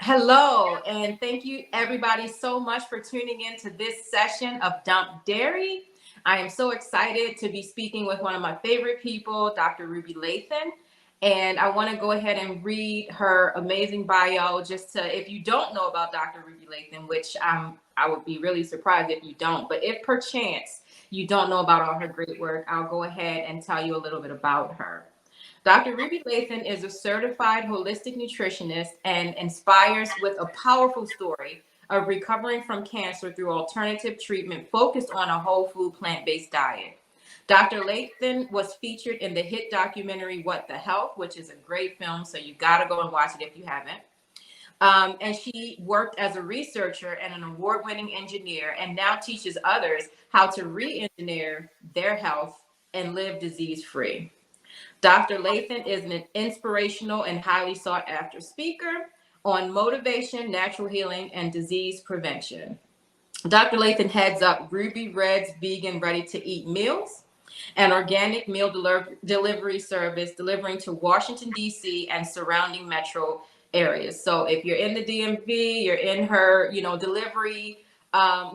Hello, and thank you everybody so much for tuning in to this session of Dump Dairy. I am so excited to be speaking with one of my favorite people, Dr. Ruby Lathon. And I want to go ahead and read her amazing bio just to, if you don't know about Dr. Ruby Lathon, which I would be really surprised if you don't, but if perchance you don't know about all her great work, I'll go ahead and tell you a little bit about her. Dr. Ruby Lathon is a certified holistic nutritionist and inspires with a powerful story of recovering from cancer through alternative treatment focused on a whole food plant-based diet. Dr. Lathon was featured in the hit documentary What the Health, which is a great film, so you got to go and watch it if you haven't. And she worked as a researcher and an award-winning engineer and now teaches others how to re-engineer their health and live disease-free. Dr. Lathon is an inspirational and highly sought after speaker on motivation, natural healing, and disease prevention. Dr. Lathon heads up Ruby Red's Vegan Ready to Eat Meals, an organic meal delivery service delivering to Washington, D.C. and surrounding metro areas. So if you're in the DMV, you're in her, delivery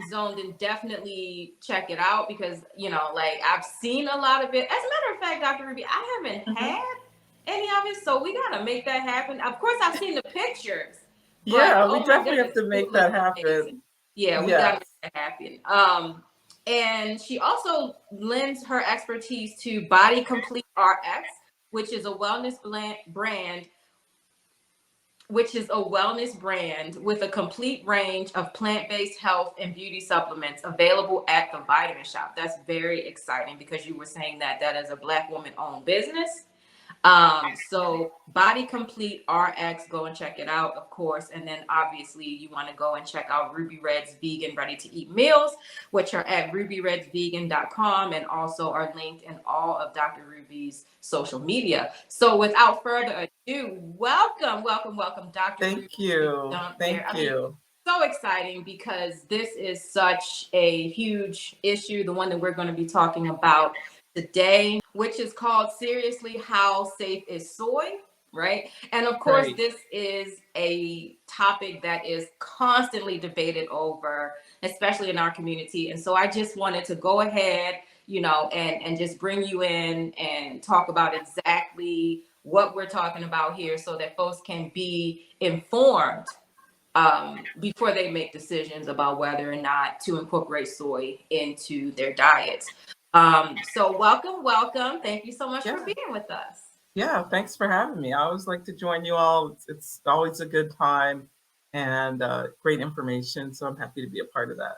zone, then definitely check it out because, like I've seen a lot of it. As a matter of fact, Dr. Ruby, I haven't had any of it, so we got to make that happen. Of course, I've seen the pictures, but Yeah, we oh my definitely goodness, have to it make looks that amazing. happen. Yeah, we got to Yes. make that happen. And she also lends her expertise to Body Complete RX, which is a brand, which is a wellness brand with a complete range of plant-based health and beauty supplements available at the Vitamin Shop. That's very exciting because you were saying that that is a Black woman-owned business. So Body Complete RX, go and check it out, of course. And then obviously you want to go and check out Ruby Red's Vegan Ready to Eat Meals, which are at rubyredsvegan.com and also are linked in all of Dr. Ruby's social media. So without further ado, welcome, Dr. Ruby. Thank you. Dump there. Thank you. So exciting because this is such a huge issue, the one that we're going to be talking about today, which is called Seriously, How Safe is Soy? Right. And of course, Great. this is a topic that is constantly debated over, especially in our community. And so I just wanted to go ahead, and just bring you in and talk about exactly what we're talking about here so that folks can be informed before they make decisions about whether or not to incorporate soy into their diets. So welcome. Thank you so much for Yeah. being with us. Yeah. Thanks for having me. I always like to join you all. It's always a good time and great information. So I'm happy to be a part of that.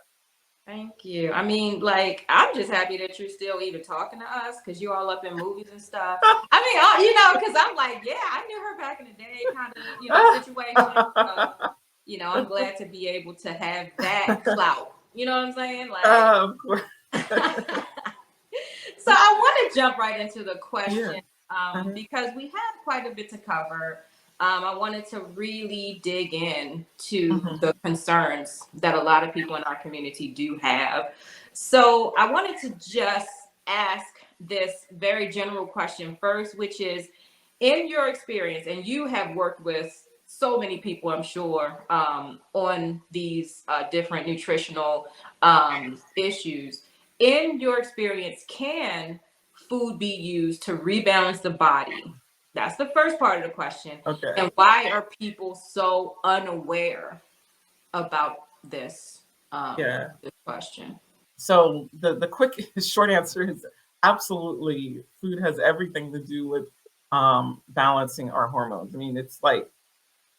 Thank you. I mean, like, I'm just happy that you're still even talking to us because you're all up in movies and stuff. I mean, because I'm like, yeah, I knew her back in the day, kind of, situation. So, I'm glad to be able to have that clout. You know what I'm saying? Like, Of course. so I want to jump right into the Yeah. question Uh-huh. because we have quite a bit to cover. I wanted to really dig in to Mhm. the concerns that a lot of people in our community do have. So I wanted to just ask this very general question first, which is, in your experience, and you have worked with so many people, I'm sure, on these different nutritional issues. In your experience, can food be used to rebalance the body? That's the first part of the question. Okay. And why are people so unaware about Yeah. this question? So the quick short answer is absolutely. Food has everything to do with balancing our hormones. I mean, it's like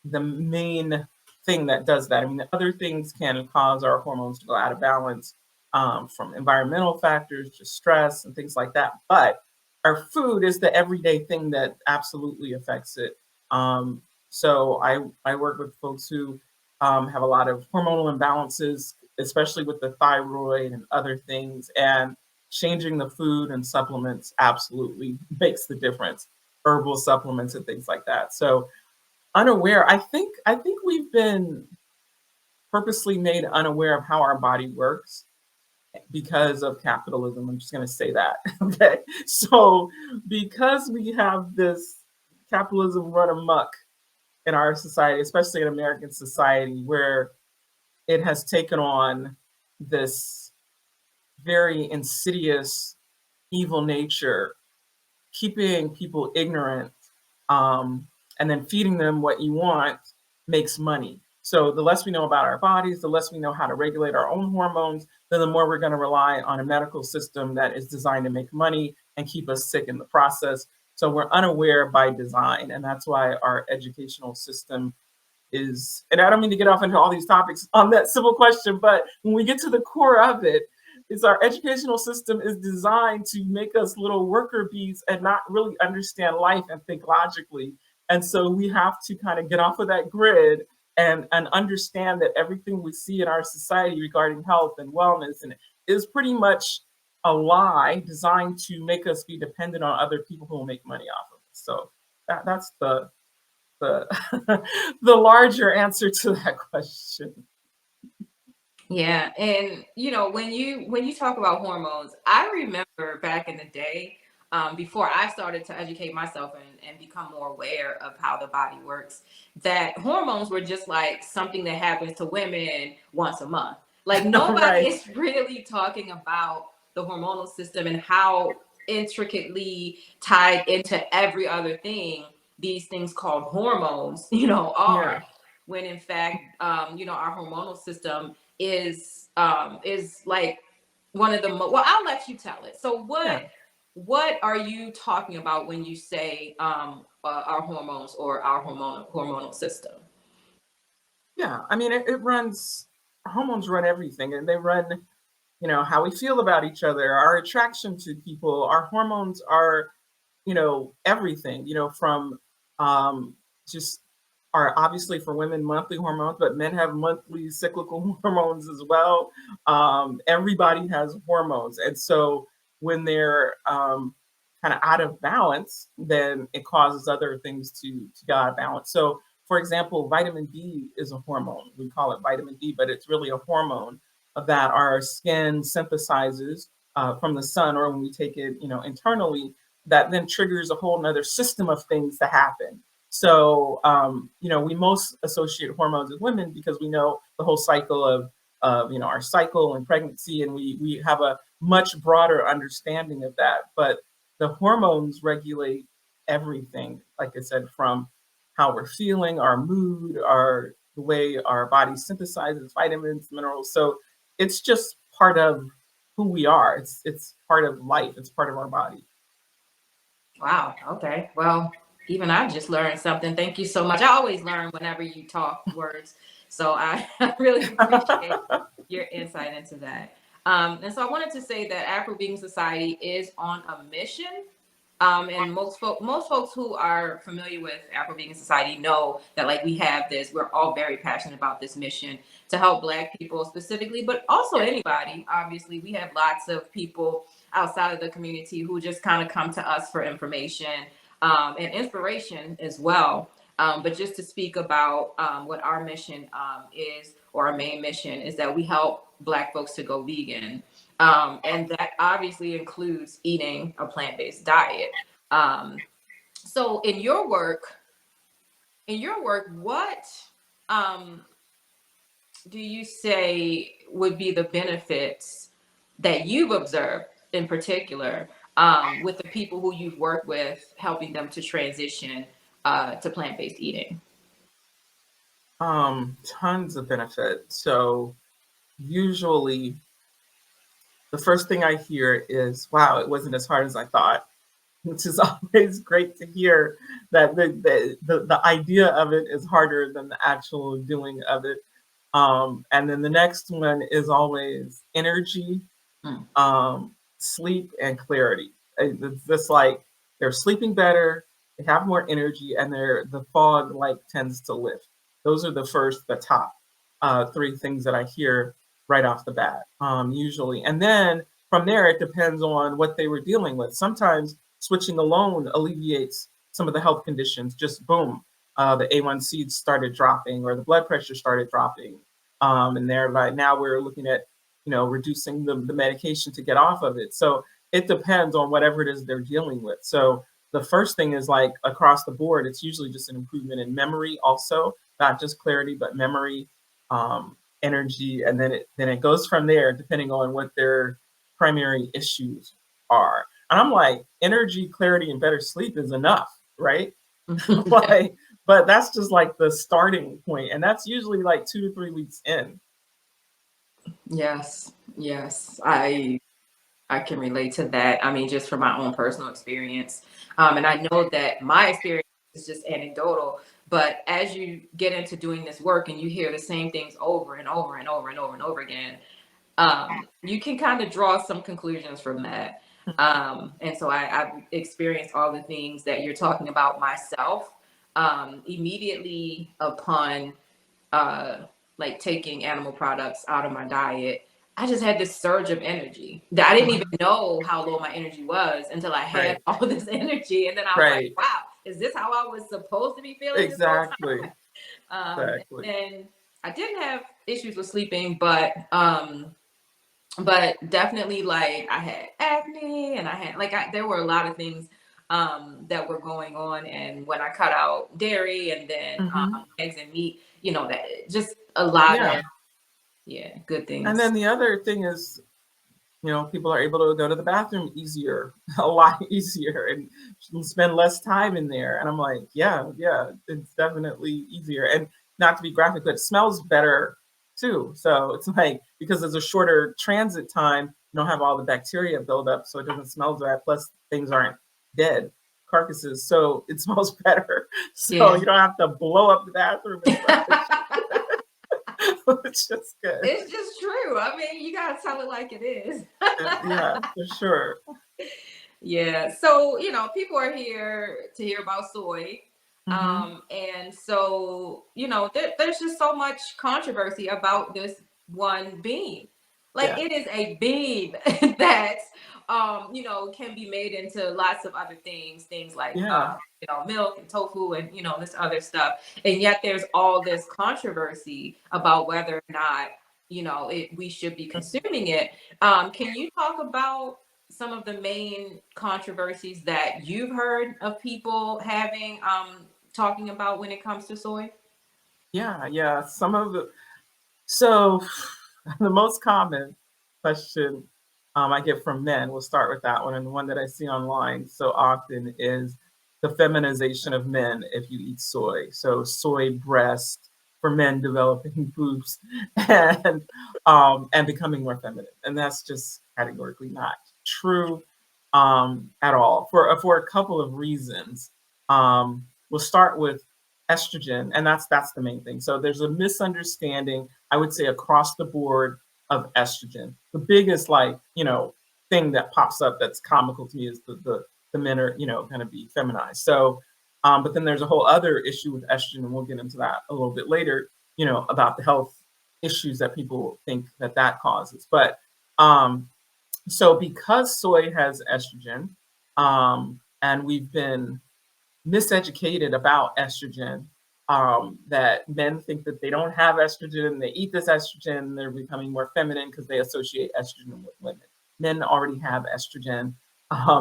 the main thing that does that. I mean, other things can cause our hormones to go out of balance from environmental factors, just stress and things like that. But our food is the everyday thing that absolutely affects it. So I work with folks who have a lot of hormonal imbalances, especially with the thyroid and other things. And changing the food and supplements absolutely makes the difference. Herbal supplements and things like that. So unaware. I think we've been purposely made unaware of how our body works because of capitalism. I'm just going to say that. Okay. So because we have this capitalism run amok, in our society, especially in American society, where it has taken on this very insidious evil nature, keeping people ignorant, um, and then feeding them what you want makes money. So the less we know about our bodies, the less we know how to regulate our own hormones, then the more we're going to rely on a medical system that is designed to make money and keep us sick in the process. So we're unaware by design, and that's why our educational system is, and I don't mean to get off into all these topics on that simple question, but when we get to the core of it, is our educational system is designed to make us little worker bees and not really understand life and think logically. And so we have to kind of get off of that grid and understand that everything we see in our society regarding health and wellness and is pretty much a lie designed to make us be dependent on other people who will make money off of us. So that's the the larger answer to that question. Yeah, and when you talk about hormones, I remember back in the day, before I started to educate myself and become more aware of how the body works, that hormones were just like something that happens to women once a month. Like nobody Right. is really talking about the hormonal system and how intricately tied into every other thing these things called hormones, Yeah. are. When in fact, our hormonal system is like one of the well, I'll let you tell it. So Yeah. what are you talking about when you say our hormones or our hormonal system? Yeah. I mean, it runs, hormones run everything, and they run, how we feel about each other, our attraction to people. Our hormones are, everything, from um, just are obviously for women monthly hormones, but men have monthly cyclical hormones as well. Everybody has hormones. And so when they're kind of out of balance, then it causes other things to get out of balance. So, for example, vitamin D is a hormone. We call it vitamin D, but it's really a hormone that our skin synthesizes from the sun, or when we take it, internally, that then triggers a whole nother system of things to happen. So, we most associate hormones with women because we know the whole cycle of our cycle and pregnancy, and we have a much broader understanding of that. But the hormones regulate everything, like I said, from how we're feeling, our mood, our the way our body synthesizes vitamins, minerals. So it's just part of who we are. It's part of life. It's part of our body. Wow. Okay. Well, even I just learned something. Thank you so much. I always learn whenever you talk words. So I really appreciate your insight into that. And so I wanted to say that Afro-Vegan Society is on a mission. And most folks who are familiar with Afro-Vegan Society know that like we have this, we're all very passionate about this mission to help Black people specifically, but also anybody. Obviously, we have lots of people outside of the community who just kind of come to us for information and inspiration as well. But just to speak about what our mission is, or our main mission is that we help Black folks to go vegan. And that obviously includes eating a plant-based diet. Um, so in your work, what um, do you say would be the benefits that you've observed in particular with the people who you've worked with, helping them to transition to plant-based eating? Tons of benefit. So usually the first thing I hear is, wow, it wasn't as hard as I thought, which is always great to hear that the idea of it is harder than the actual doing of it. And then the next one is always energy, Mm. sleep, and clarity. It's just like they're sleeping better, they have more energy, and the fog like tends to lift. Those are the top three things that I hear right off the bat, usually. And then from there, it depends on what they were dealing with. Sometimes switching alone alleviates some of the health conditions. Just boom, the A1C started dropping, or the blood pressure started dropping, and they're like, now we're looking at reducing the medication to get off of it. So it depends on whatever it is they're dealing with. So the first thing is like across the board, it's usually just an improvement in memory also, not just clarity, but memory, energy, and then it goes from there depending on what their primary issues are. And I'm like, energy, clarity, and better sleep is enough, right? Like, but that's just like the starting point, and that's usually like 2 to 3 weeks in. Yes, yes, I can relate to that. I mean, just from my own personal experience, and I know that my experience is just anecdotal. But as you get into doing this work and you hear the same things over and over and over and over and over again, you can kind of draw some conclusions from that. And so I've experienced all the things that you're talking about myself, immediately upon like taking animal products out of my diet. I just had this surge of energy that I didn't even know how low my energy was until I had Right, all this energy. And then I was like, right, wow, is this how I was supposed to be feeling this whole exactly, time? exactly. And I didn't have issues with sleeping, but definitely like I had acne and I had like there were a lot of things that were going on. And when I cut out dairy and then Hmm. eggs and meat, that just a lot Yeah, of, yeah, good and things. then the other thing is, people are able to go to the bathroom easier, a lot easier, and spend less time in there. And I'm like, yeah, yeah, it's definitely easier. And not to be graphic, but it smells better too. So it's like, because there's a shorter transit time, you don't have all the bacteria build up, so it doesn't smell bad. Plus, things aren't dead carcasses, so it smells better. So Yeah. you don't have to blow up the bathroom as much, which is good. It's just true. I mean, you gotta tell it like it is. Yeah, for sure. Yeah. So, people are here to hear about soy. Hmm. And so, there's just so much controversy about this one bean. Like, Yeah. it is a bean that, can be made into lots of other things like, Yeah. milk and tofu and, this other stuff. And yet there's all this controversy about whether or not, we should be consuming it. Can you talk about some of the main controversies that you've heard of people having, talking about when it comes to soy? Yeah, yeah. So the most common question I get from men, we'll start with that one, and the one that I see online so often is the feminization of men if you eat soy. So soy breast for men developing boobs and becoming more feminine, and that's just categorically not true at all for a couple of reasons. We'll start with estrogen, and that's the main thing. So there's a misunderstanding, I would say, across the board of estrogen. The biggest thing that pops up that's comical to me is the men are going to be feminized. So, but then there's a whole other issue with estrogen, and we'll get into that a little bit later. About the health issues that people think that causes. But so because soy has estrogen, and we've been miseducated about estrogen, that men think that they don't have estrogen, they eat this estrogen, they're becoming more feminine because they associate estrogen with women. Men already have estrogen,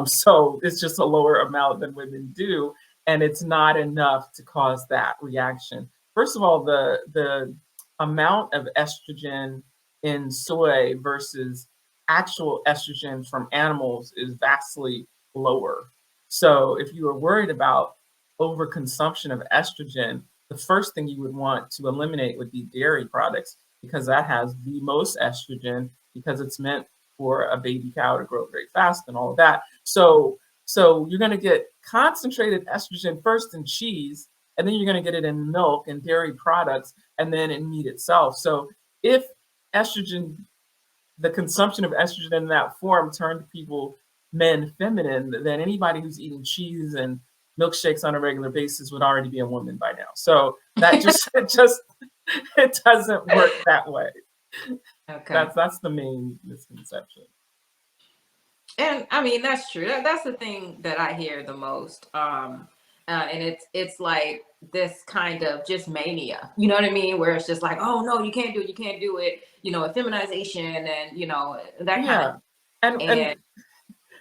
so it's just a lower amount than women do, and it's not enough to cause that reaction. First of all, the amount of estrogen in soy versus actual estrogen from animals is vastly lower. So if you are worried about overconsumption of estrogen, the first thing you would want to eliminate would be dairy products, because that has the most estrogen, because it's meant for a baby cow to grow very fast and all of that. So you're going to get concentrated estrogen first in cheese, and then you're going to get it in milk and dairy products, and then in meat itself. So if estrogen, the consumption of estrogen in that form turned men feminine, then anybody who's eating cheese and milkshakes on a regular basis would already be a woman by now. So that just it doesn't work that way. Okay. That's the main misconception. And I mean, that's true. That's the thing that I hear the most. And it's like this kind of just mania, you know what I mean? Where it's just like, oh no, you can't do it, you can't do it, a feminization and that kind of, Yeah. And and and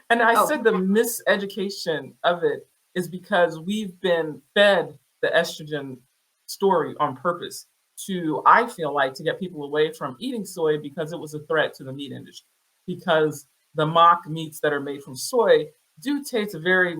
and I oh, said the miseducation of it is because we've been fed the estrogen story on purpose to, I feel like, to get people away from eating soy because it was a threat to the meat industry. Because the mock meats that are made from soy do taste very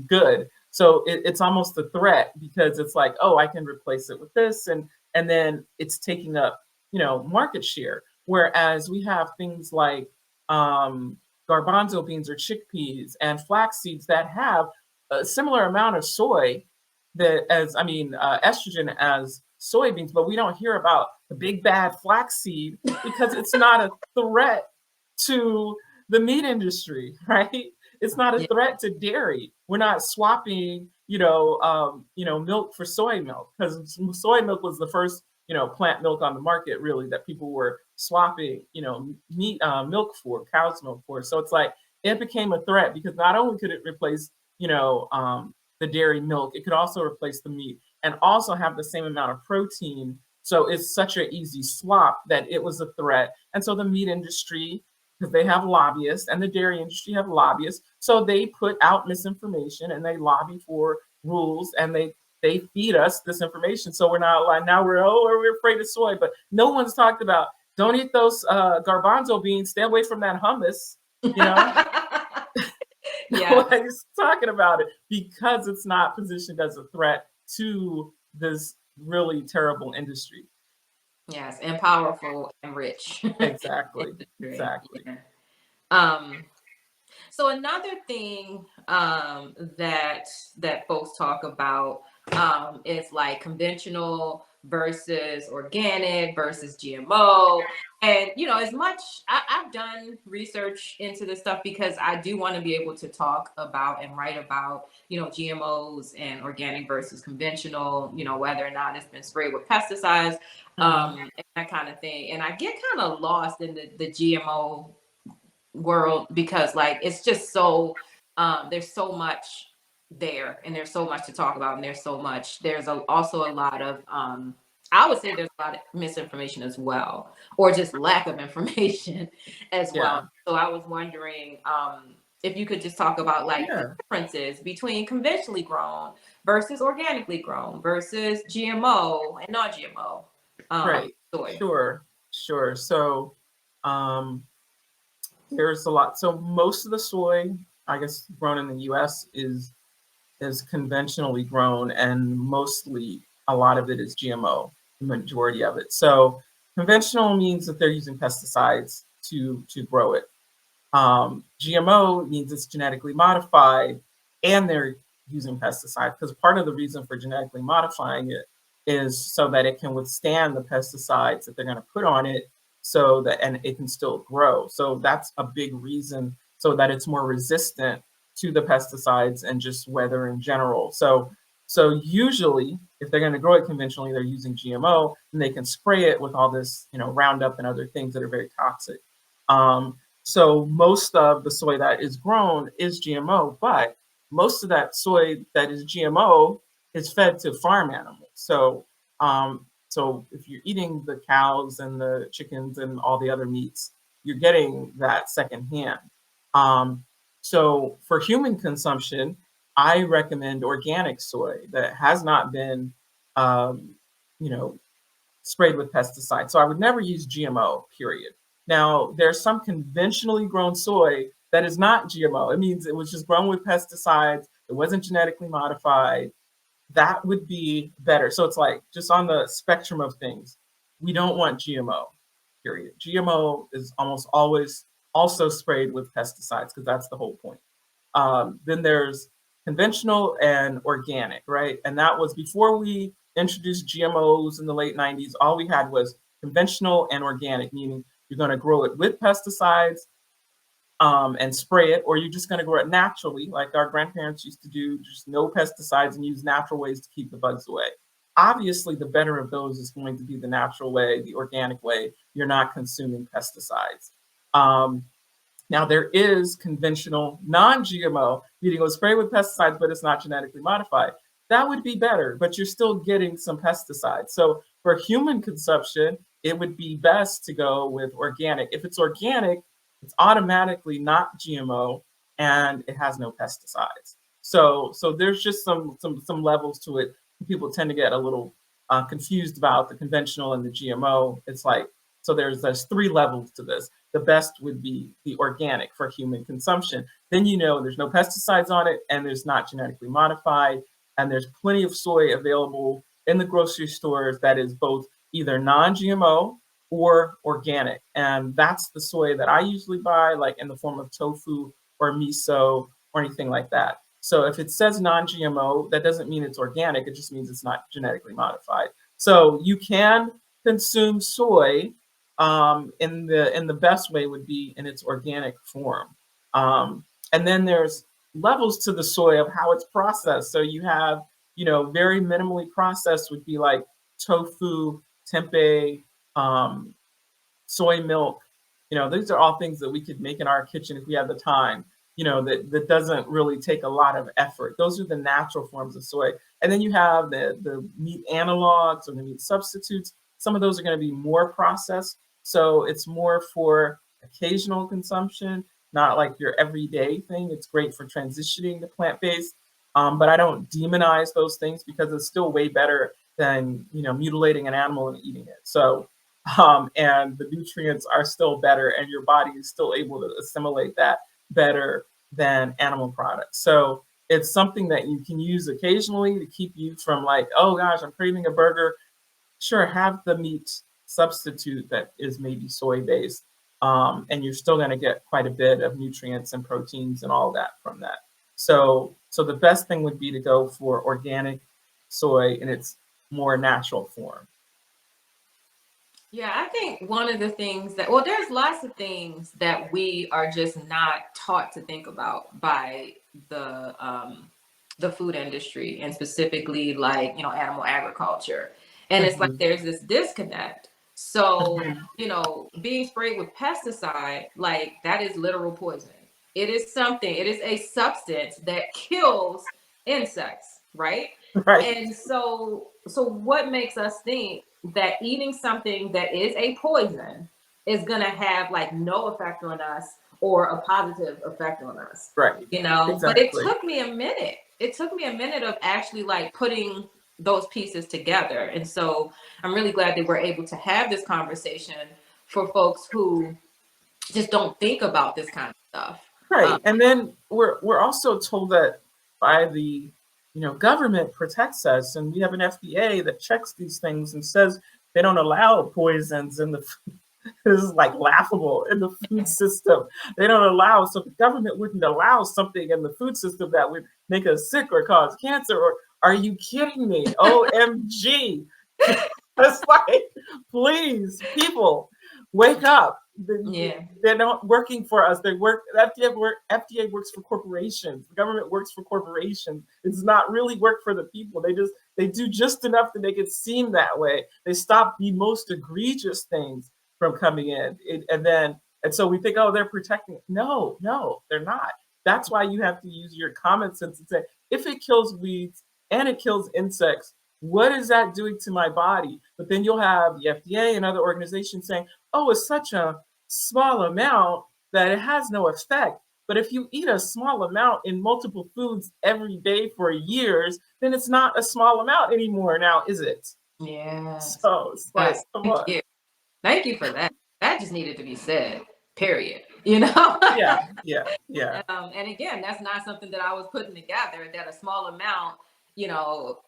good. So it's almost a threat because it's like, oh, I can replace it with this, and then it's taking up, market share. Whereas we have things like garbanzo beans or chickpeas and flax seeds that have a similar amount of soy estrogen as soybeans, but we don't hear about the big bad flaxseed because it's not a threat to the meat industry, right? It's not a Yeah. threat to dairy. We're not swapping, milk for soy milk, because soy milk was the first, plant milk on the market, really, that people were swapping, meat milk for, cow's milk for. So it's like it became a threat because not only could it replace, the dairy milk, it could also replace the meat and also have the same amount of protein. So it's such an easy swap that it was a threat. And so the meat industry, because they have lobbyists, and the dairy industry have lobbyists, so they put out misinformation and they lobby for rules, and they feed us this information. So we're not like, now we're afraid of soy, but no one's talked about, don't eat those garbanzo beans, stay away from that hummus, Yeah. Nobody's talking about it because it's not positioned as a threat to this really terrible industry. Yes, and powerful and rich. Exactly. Industry. Exactly. Yeah. Um, so another thing that folks talk about is like conventional versus organic versus GMO. And as much I've done research into this stuff because I do want to be able to talk about and write about, GMOs and organic versus conventional, whether or not it's been sprayed with pesticides, Mhm. and that kind of thing. And I get kind of lost in the GMO world because like it's just so there's so much there, and there's so much to talk about, and there's also a lot of I would say there's a lot of misinformation as well, or just lack of information as well. Yeah. So I was wondering if you could just talk about like the Yeah. differences between conventionally grown versus organically grown versus GMO and non-GMO Right. soy. Sure. Sure. So um there's a lot. So most of the soy, I guess, grown in the US is conventionally grown, and mostly a lot of it is GMO, the majority of it. So conventional means that they're using pesticides to grow it. GMO means it's genetically modified and they're using pesticides, because part of the reason for genetically modifying it is so that it can withstand the pesticides that they're going to put on it, so that and it can still grow. So that's a big reason, so that it's more resistant to the pesticides and just weather in general. So usually if they're going to grow it conventionally, they're using GMO, and they can spray it with all this, Roundup and other things that are very toxic. So most of the soy that is grown is GMO, but most of that soy that is GMO is fed to farm animals. So if you're eating the cows and the chickens and all the other meats, you're getting that secondhand. Um, so for human consumption, I recommend organic soy that has not been, um, you know, sprayed with pesticides. So I would never use GMO, period. Now, there's some conventionally grown soy that is not GMO. It means it was just grown with pesticides, it wasn't genetically modified. That would be better. So it's like just on the spectrum of things, we don't want GMO, period. GMO is almost always also sprayed with pesticides because that's the whole point. Then there's conventional and organic, right? And that was before we introduced GMOs in the late 90s. All we had was conventional and organic, meaning you're going to grow it with pesticides and spray it, or you're just going to grow it naturally, like our grandparents used to do, just no pesticides and use natural ways to keep the bugs away. Obviously, the better of those is going to be the natural way, the organic way. You're not consuming pesticides. Um, Now, there is conventional non-GMO, meaning it was sprayed with pesticides, but it's not genetically modified. That would be better, but you're still getting some pesticides. So for human consumption, it would be best to go with organic. If it's organic, it's automatically not GMO and it has no pesticides. So there's just some levels to it. People tend to get a little confused about the conventional and the GMO. It's like, so there's 3 levels to this. The best would be the organic for human consumption. Then there's no pesticides on it, and there's not genetically modified, and there's plenty of soy available in the grocery stores that is both either non-GMO or organic. And that's the soy that I usually buy, like in the form of tofu or miso or anything like that. So if it says non-GMO, that doesn't mean it's organic. It just means it's not genetically modified. So you can consume soy, in the best way would be in its organic form. And then there's levels to the soy of how it's processed. So you have, very minimally processed would be like tofu, tempeh, um, soy milk. These are all things that we could make in our kitchen if we had the time, that doesn't really take a lot of effort. Those are the natural forms of soy. And then you have the meat analogs or the meat substitutes. Some of those are going to be more processed. So it's more for occasional consumption, not like your everyday thing. It's great for transitioning to plant-based. But I don't demonize those things because it's still way better than, mutilating an animal and eating it. So and the nutrients are still better, and your body is still able to assimilate that better than animal products. So it's something that you can use occasionally to keep you from like, oh gosh, I'm craving a burger. Sure, have the meat substitute that is maybe soy based, and you're still going to get quite a bit of nutrients and proteins and all that from that. So the best thing would be to go for organic soy in its more natural form. Yeah, I think one of the things that, well, there's lots of things that we are just not taught to think about by the food industry, and specifically like, animal agriculture. And it's like Mhm, there's this disconnect. So, mhm. being sprayed with pesticide, like that is literal poison. It is something, it is a substance that kills insects, right? Right, And so what makes us think that eating something that is a poison is going to have like no effect on us or a positive effect on us? right, But it exactly. took me a minute. It took me a minute of actually like putting those pieces together. And so I'm really glad that we're able to have this conversation for folks who just don't think about this kind of stuff. Right. And then we're also told that by the government protects us, and we have an FDA that checks these things and says they don't allow poisons in the food. This is like laughable in the food system. They don't allow, so the government wouldn't allow something in the food system that would make us sick or cause cancer. Or are you kidding me? OMG. It's like, please, people, wake up. Yeah. They're not working for us. They work. FDA works for corporations. The government works for corporations. It does not really work for the people. They do just enough to make it seem that way. They stop the most egregious things from coming in, and so we think, oh, they're protecting. No, no, they're not. That's why you have to use your common sense and say, if it kills weeds and it kills insects, what is that doing to my body? But then you'll have the FDA and other organizations saying, oh, it's such a small amount that it has no effect. But if you eat a small amount in multiple foods every day for years, then it's not a small amount anymore now, is it? Yes. So it's like, Yes. come Thank on. you. Thank you for that. That just needed to be said, period. You know? Yeah, yeah, yeah. And again, that's not something that I was putting together, that a small amount, you know,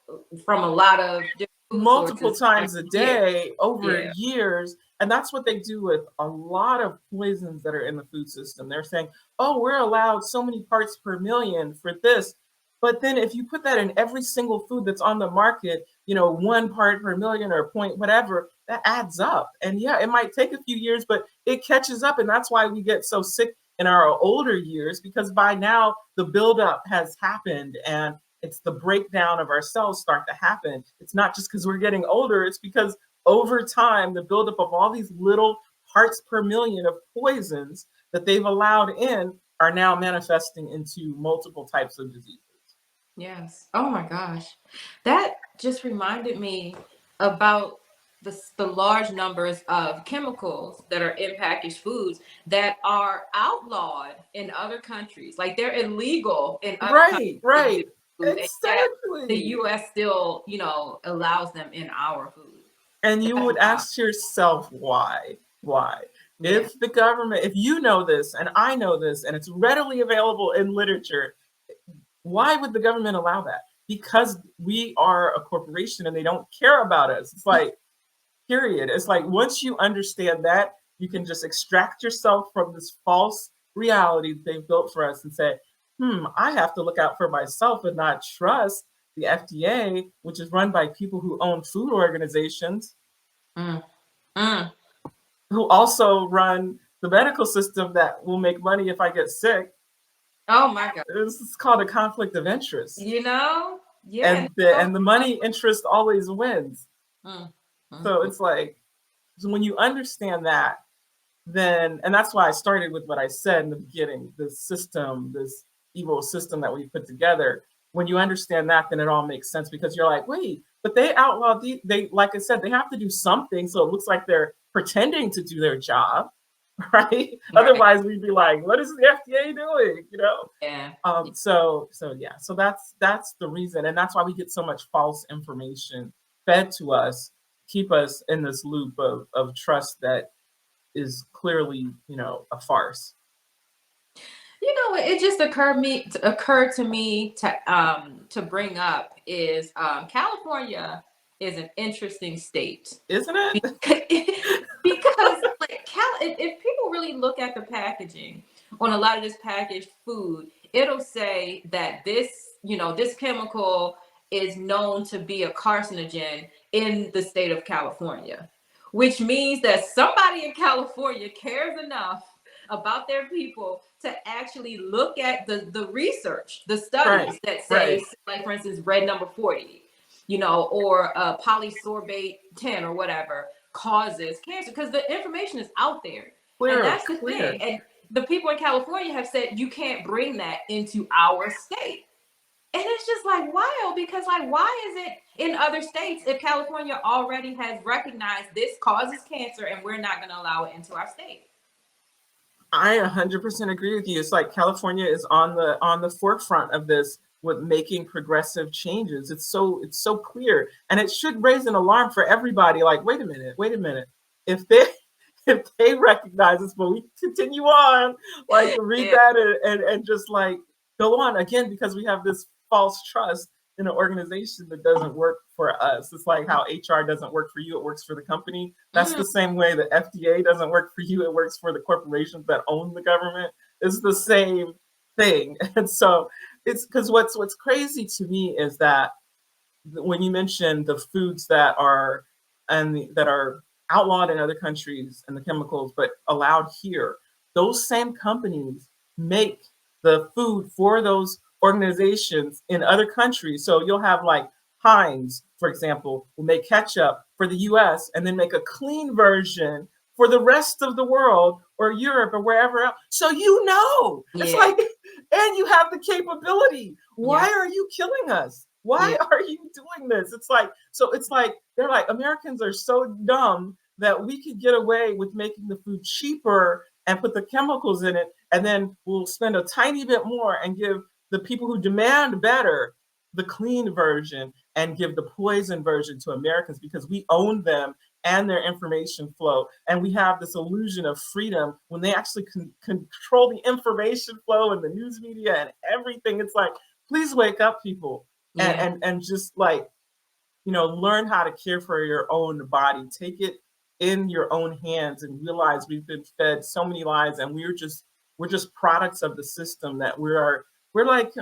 from a lot of different food Multiple sources. times a Yeah. day over Yeah. years. And that's what they do with a lot of poisons that are in the food system. They're saying, oh, we're allowed so many parts per million for this. But then if you put that in every single food that's on the market, 1 part per million or a point, whatever, that adds up. And yeah, it might take a few years, but it catches up. And that's why we get so sick in our older years, because by now the buildup has happened, and it's the breakdown of our cells start to happen. It's not just because we're getting older, it's because over time, the buildup of all these little parts per million of poisons that they've allowed in are now manifesting into multiple types of diseases. Yes. Oh my gosh. That just reminded me about the large numbers of chemicals that are in packaged foods that are outlawed in other countries. Like they're illegal in other countries Right, to use right. food, and yet the Exactly. US still, allows them in our food. And you That's would wild. ask yourself why? Why? Yeah. If the government, if you know this and I know this and it's readily available in literature, why would the government allow that? Because we are a corporation and they don't care about us. It's like, period. It's like once you understand that, you can just extract yourself from this false reality that they've built for us and say, I have to look out for myself and not trust the FDA, which is run by people who own food organizations, Mm, mm. who also run the medical system that will make money if I get sick. Oh my God. This is called a conflict of interest. You know? Yeah. And the money interest always wins. Mm, mm, So mm. it's like, so when you understand that, then, and that's why I started with what I said in the beginning, this system, this evil system that we put together. When you understand that, then it all makes sense because you're like, wait, but they outlawed they, like I said, they have to do something. So it looks like they're pretending to do their job, right? Right. Otherwise we'd be like, what is the FDA doing? Yeah. So that's the reason. And that's why we get so much false information fed to us, keep us in this loop of trust that is clearly, a farce. It just occurred to me to bring up is California is an interesting state Isn't it? because like if people really look at the packaging on a lot of this packaged food, it'll say that this chemical is known to be a carcinogen in the state of California, which means that somebody in California cares enough about their people to actually look at the research, the Right, studies that say, right. like for instance, red number 40, or polysorbate 10 or whatever causes cancer, because the information is out there. And Clear, that's the thing. clear. And the people in California have said you can't bring that into our state. And it's just like wild because like why is it in other states if California already has recognized this causes cancer and we're not going to allow it into our state? I 100% agree with you. It's like California is on the forefront of this with making progressive changes. It's so clear, and it should raise an alarm for everybody. Like, wait a minute, wait a minute. If they if they recognize this, but we continue on, like read Yeah. that and just like go on again because we have this false trust in an organization that doesn't work for us. It's like how HR doesn't work for you, it works for the company. That's Mhm. the same way the FDA doesn't work for you, it works for the corporations that own the government. It's the same thing. And so it's because what's crazy to me is that when you mention the foods that are outlawed in other countries and the chemicals but allowed here, those same companies make the food for those organizations in other countries. So you'll have like Heinz, for example, will make ketchup for the US and then make a clean version for the rest of the world or Europe or wherever else. So it's Yeah. like, and you have the capability. Why Yeah. are you killing us? Why Yeah. are you doing this? It's like they're like Americans are so dumb that we could get away with making the food cheaper and put the chemicals in it, and then we'll spend a tiny bit more and give the people who demand better the clean version and give the poison version to Americans because we own them and their information flow. And we have this illusion of freedom when they actually control the information flow and the news media and everything. It's like, please wake up, people, and Yeah. and just like learn how to care for your own body. Take it in your own hands and realize we've been fed so many lies, and we're just products of the system that we're like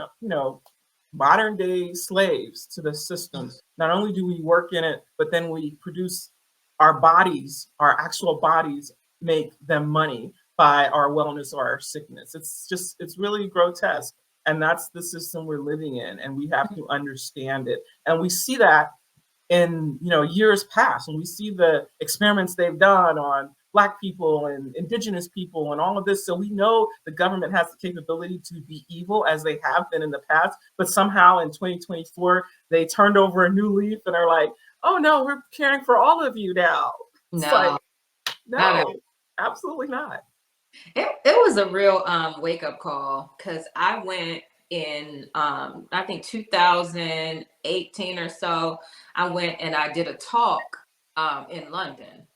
modern day slaves to the system. Not only do we work in it, but then we produce our actual bodies make them money by our wellness or our sickness. It's really grotesque. And that's the system we're living in. And we have to understand it. And we see that in years past when we see the experiments they've done on Black people and indigenous people and all of this. So we know the government has the capability to be evil as they have been in the past, but somehow in 2024 they turned over a new leaf and are like, oh no, we're caring for all of you now. It's No, like, not at no, absolutely not. it was a real wake up call because I went in I think 2018 or so. I went and I did a talk in London.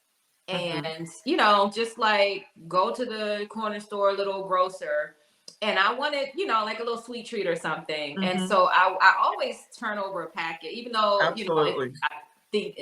Hmm. And just like go to the corner store, little grocer, and I wanted like a little sweet treat or something. And Hmm. so I always turn over a packet, even though Absolutely. I think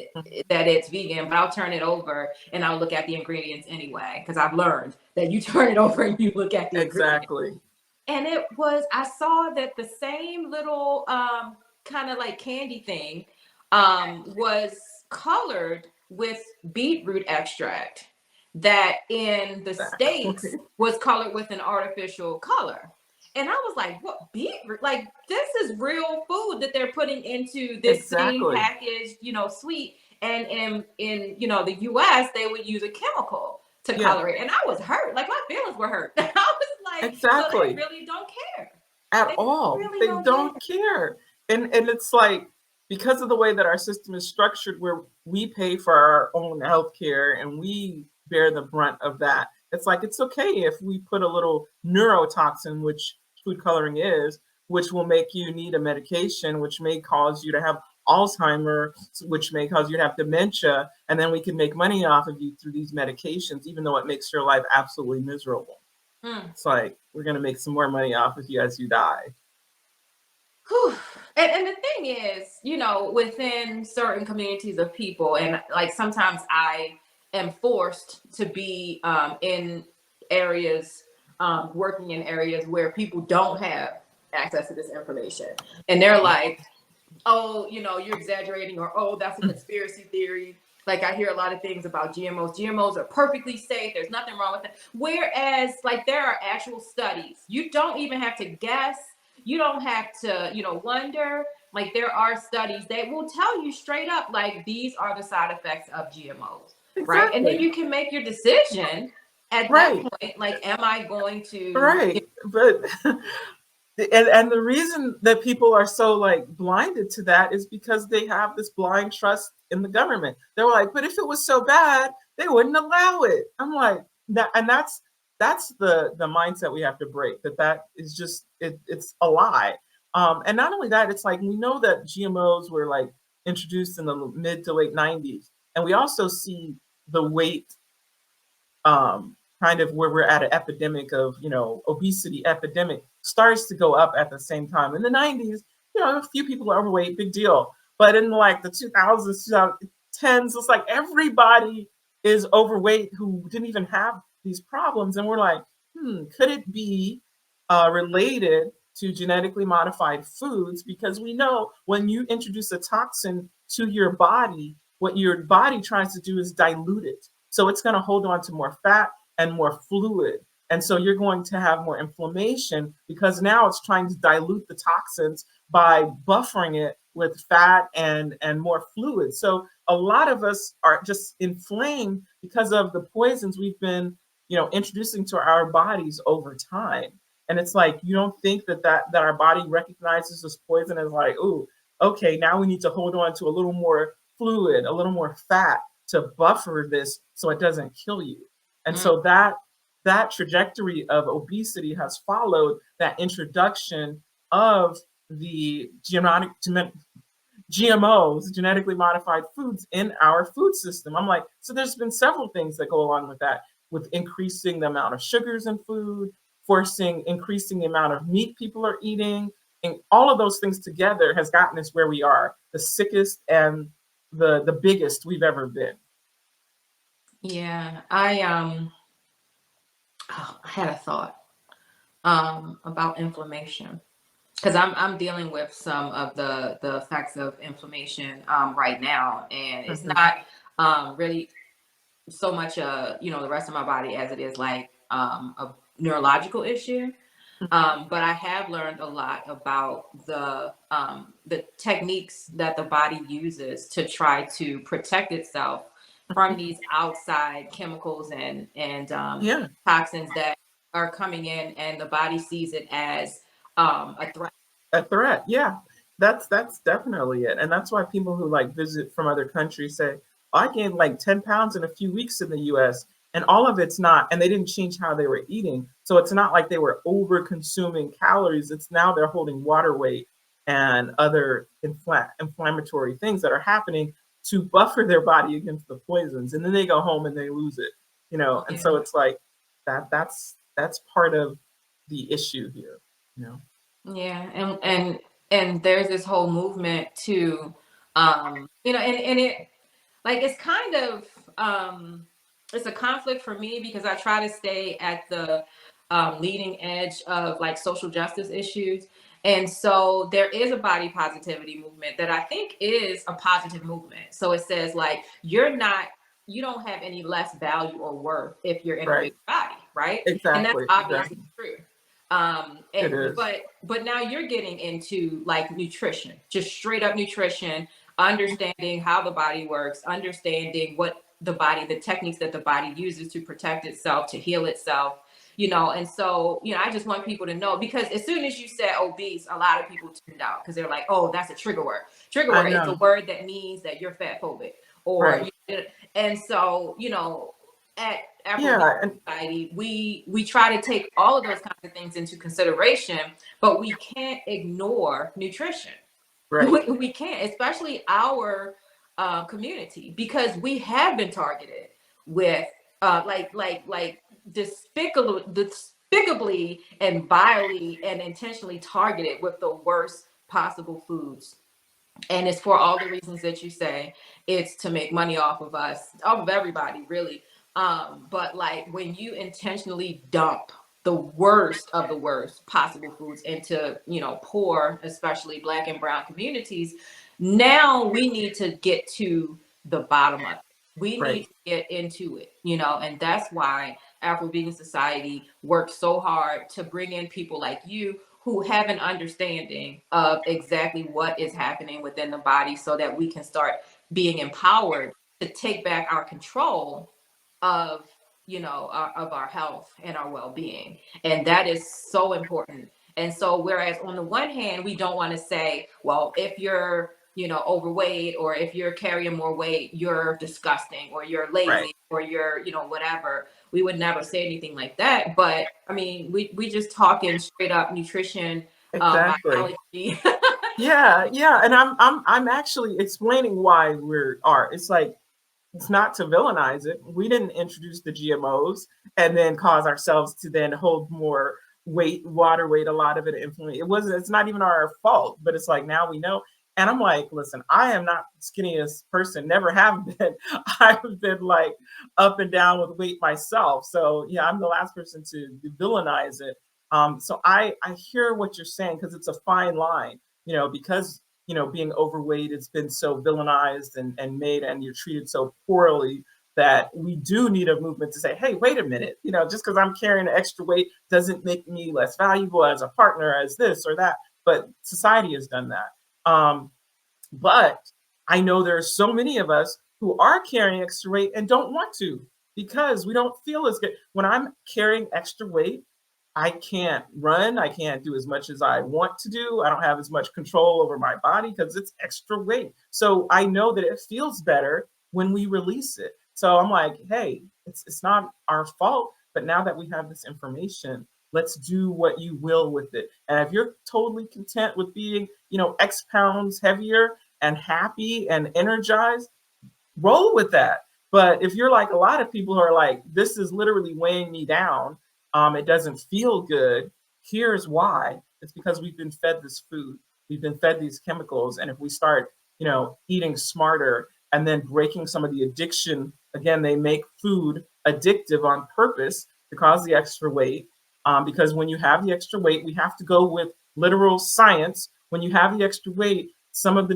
that it's vegan, but I'll turn it over and I'll look at the ingredients anyway because I've learned that you turn it over and you look at the ingredients. Exactly. And I saw that the same little kind of like candy thing was colored with beetroot extract that in the States Exactly. was colored with an artificial color. And I was like, what beetroot? Like, this is real food that they're putting into this same Exactly. packaged, sweet. And in the US, they would use a chemical to Yeah, color it. And I was hurt. Like my feelings were hurt. I was like, so they exactly. really don't care. At They all. really They don't care. don't care. And it's like, because of the way that our system is structured, where we pay for our own health care and we bear the brunt of that, it's like it's okay if we put a little neurotoxin, which food coloring is, which will make you need a medication, which may cause you to have Alzheimer, which may cause you to have dementia, and then we can make money off of you through these medications, even though it makes your life absolutely miserable. Mm. It's like we're gonna make some more money off of you as you die. Whew. And the thing is, within certain communities of people, and like sometimes I am forced to be in areas, working in areas where people don't have access to this information. And they're like, oh, you're exaggerating, or oh, that's a conspiracy theory. Like I hear a lot of things about GMOs. GMOs are perfectly safe. There's nothing wrong with it. Whereas, like, there are actual studies. You don't even have to guess. You don't have to, wonder. Like, there are studies that will tell you straight up, like, these are the side effects of GMOs, right? And then Exactly. you can make your decision at that Right. point. Like, am I going to, Right. But and the reason that people are so like blinded to that is because they have this blind trust in the government. They're like, but if it was so bad, they wouldn't allow it. I'm like, that, and that's the mindset we have to break. That is just it's a lie. And not only that, it's like we know that GMOs were like introduced in the mid to late 90s, and we also see the weight, kind of where we're at an epidemic of, obesity epidemic starts to go up at the same time. In the 90s, a few people are overweight, big deal. But in like the 2000s, 2010s, it's like everybody is overweight who didn't even have these problems. And we're like, could it be related to genetically modified foods? Because we know when you introduce a toxin to your body, what your body tries to do is dilute it. So it's going to hold on to more fat and more fluid. And so you're going to have more inflammation because now it's trying to dilute the toxins by buffering it with fat and more fluid. So a lot of us are just inflamed because of the poisons we've been, introducing to our bodies over time. And it's like you don't think that our body recognizes this poison as like, oh, okay, now we need to hold on to a little more fluid, a little more fat to buffer this so it doesn't kill you. And mm, so that trajectory of obesity has followed that introduction of the GMOs, genetically modified foods, in our food system. I'm like, so there's been several things that go along with that, with increasing the amount of sugars in food, increasing the amount of meat people are eating, and all of those things together has gotten us where we are, the sickest and the biggest we've ever been. yeah, I had a thought about inflammation because I'm dealing with some of the effects of inflammation right now, and it's Mhm. not really so much the rest of my body as it is like a neurological issue. But I have learned a lot about the techniques that the body uses to try to protect itself from these outside chemicals and Yeah, toxins that are coming in, and the body sees it as a threat. a threat. Yeah, That's definitely it. And that's why people who like visit from other countries say, "Oh, I gained like 10 pounds in a few weeks in the US." And all of it's not, and they didn't change how they were eating. So it's not like they were over consuming calories. It's now they're holding water weight and other inflammatory things that are happening to buffer their body against the poisons. And then they go home and they lose it, you know. And so Yeah. it's like that's part of the issue here, you know. Yeah, and there's this whole movement to, and it, like, it's kind of, it's a conflict for me because I try to stay at the leading edge of like social justice issues. And so there is a body positivity movement that I think is a positive movement. So it says like you don't have any less value or worth if you're in a Right. big body, right? And that's Exactly, obviously exactly. true. It And is. but now you're getting into like nutrition, just straight up nutrition, understanding how the body works, understanding what the techniques that the body uses to protect itself, to heal itself, and so, I just want people to know, because as soon as you said obese, a lot of people tuned out because they're like, oh, that's a trigger word. Trigger I word, it's a know. word that means that you're fat phobic, or, Right. and so, at Afro-Vegan Yeah, and Society, we try to take all of those kinds of things into consideration, but we can't ignore nutrition. right. We can't, especially our community, because we have been targeted with like despicably and vilely and intentionally targeted with the worst possible foods. And it's for all the reasons that you say. It's to make money off of us, off of everybody, really. But like when you intentionally dump the worst of the worst possible foods into, poor, especially Black and brown communities, now we need to get to the bottom of it. We need Right. to get into it, and that's why Afro-Vegan Society works so hard to bring in people like you who have an understanding of exactly what is happening within the body, so that we can start being empowered to take back our control of, of our health and our well-being. And that is so important. And so whereas on the one hand we don't want to say, well, if you're, overweight, or if you're carrying more weight, you're disgusting, or you're Right. lazy, or you're, whatever. We would never say anything like that. But I mean, we just talking straight up nutrition, Exactly. biology. Yeah, yeah. And I'm actually explaining why we're are. It's like it's not to villainize it. We didn't introduce the GMOs and then cause ourselves to then hold more weight, water weight, a lot of it influence. It's not even our fault, but it's like now we know. And I'm like, listen, I am not the skinniest person, never have been. I've been like up and down with weight myself. So yeah, I'm the last person to villainize it. So I hear what you're saying because it's a fine line, because being overweight has been so villainized and made, and you're treated so poorly that we do need a movement to say, hey, wait a minute, just because I'm carrying extra weight doesn't make me less valuable as a partner, as this or that. But society has done that. But I know there are so many of us who are carrying extra weight and don't want to because we don't feel as good. When I'm carrying extra weight, I can't run. I can't do as much as I want to do. I don't have as much control over my body because it's extra weight. So I know that it feels better when we release it. So I'm like, hey, it's not our fault. But now that we have this information, let's do what you will with it. And if you're totally content with being, X pounds heavier and happy and energized, roll with that. But if you're like a lot of people who are like, this is literally weighing me down, it doesn't feel good. Here's why. It's because we've been fed this food. We've been fed these chemicals. And if we start, eating smarter and then breaking some of the addiction, again, they make food addictive on purpose to cause the extra weight. Because when you have the extra weight, we have to go with literal science. When you have the extra weight, some of the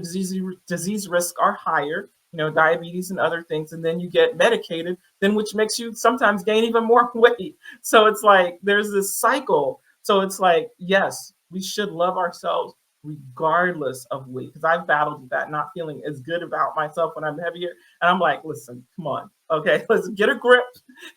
disease risks are higher, diabetes and other things, and then you get medicated, then which makes you sometimes gain even more weight. So it's like there's this cycle. So it's like, yes, we should love ourselves regardless of weight. Because I've battled with that, not feeling as good about myself when I'm heavier. And I'm like, listen, come on. Okay, let's get a grip.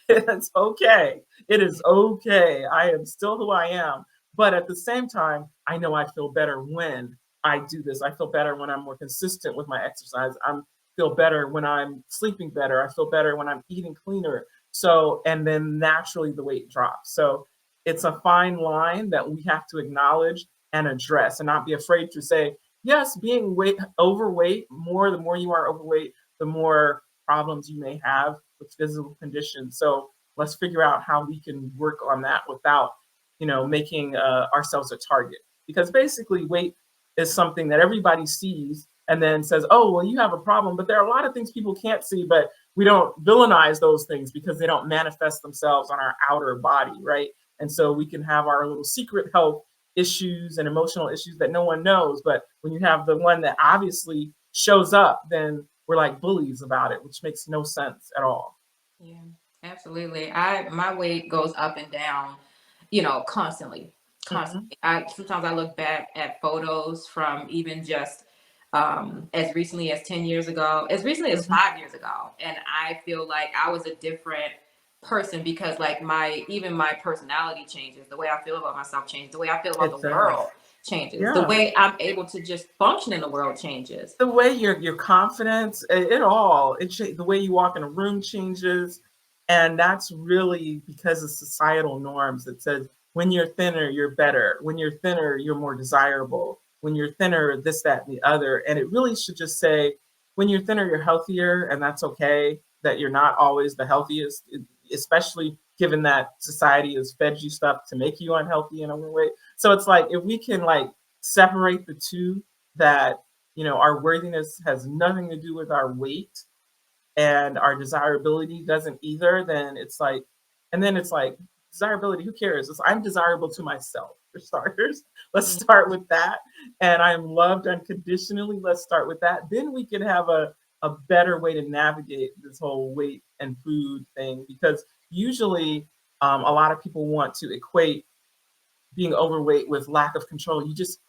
It's okay. It is okay. I am still who I am. But at the same time, I know I feel better when I do this. I feel better when I'm more consistent with my exercise. I feel better when I'm sleeping better. I feel better when I'm eating cleaner. So, and then naturally the weight drops. So it's a fine line that we have to acknowledge and address and not be afraid to say, yes, being overweight, the more you are overweight, the more problems you may have with physical conditions. So let's figure out how we can work on that without, making ourselves a target. Because basically, weight is something that everybody sees and then says, oh, well, you have a problem. But there are a lot of things people can't see, but we don't villainize those things because they don't manifest themselves on our outer body, right? And so we can have our little secret health issues and emotional issues that no one knows. But when you have the one that obviously shows up, then we're like bullies about it, which makes no sense at all. Yeah, absolutely. My weight goes up and down, constantly, Mhm. constantly. I sometimes I look back at photos from even just as recently as 10 years ago, as recently as Mhm. 5 years ago, and I feel like I was a different person because like my personality changes, the way I feel about myself changes, the way I feel about It the world does. changes, the Yeah. way I'm able to just function in the world changes. The way your confidence, it all, the way you walk in a room changes. And that's really because of societal norms that says when you're thinner, you're better. When you're thinner, you're more desirable. When you're thinner, this, that, and the other. And it really should just say, when you're thinner, you're healthier, and that's okay, that you're not always the healthiest, especially given that society has fed you stuff to make you unhealthy and overweight. So it's like if we can like separate the two, that our worthiness has nothing to do with our weight and our desirability doesn't either, then it's like, and then it's like, desirability, who cares? I'm desirable to myself, for starters. Let's Mm, start with that. And I'm loved unconditionally. Let's start with that. Then we can have a better way to navigate this whole weight and food thing, because usually a lot of people want to equate being overweight with lack of control. You just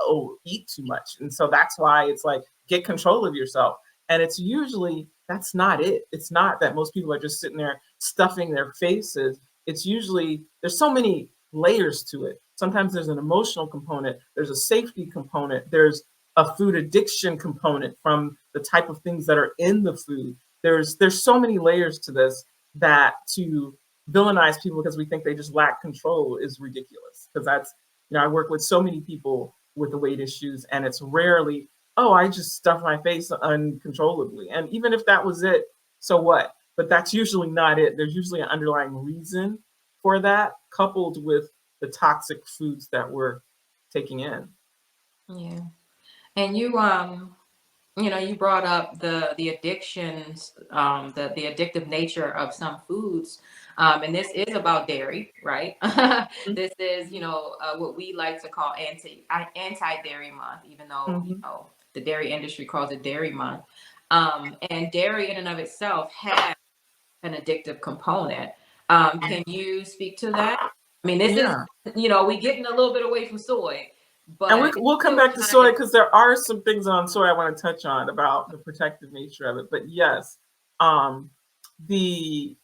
eat too much. And so that's why it's like, get control of yourself. And it's usually, that's not it. It's not that most people are just sitting there stuffing their faces. It's usually, there's so many layers to it. Sometimes there's an emotional component, there's a safety component, there's a food addiction component from the type of things that are in the food. There's so many layers to this, that to villainize people because we think they just lack control is ridiculous. Because that's, I work with so many people with the weight issues, and it's rarely, oh, I just stuff my face uncontrollably. And even if that was it, so what? But that's usually not it. There's usually an underlying reason for that, coupled with the toxic foods that we're taking in. yeah. And you brought up the addictions, the addictive nature of some foods, and this is about dairy, right? This is what we like to call anti dairy month, even though Mm-hmm. the dairy industry calls it dairy month. And dairy in and of itself has an addictive component. Can you speak to that? I mean, this is Yeah. we getting a little bit away from soy, And but it's we'll come still back to kind soy of. because there are some things on soy I want to touch on about the protective nature of it. But yes, the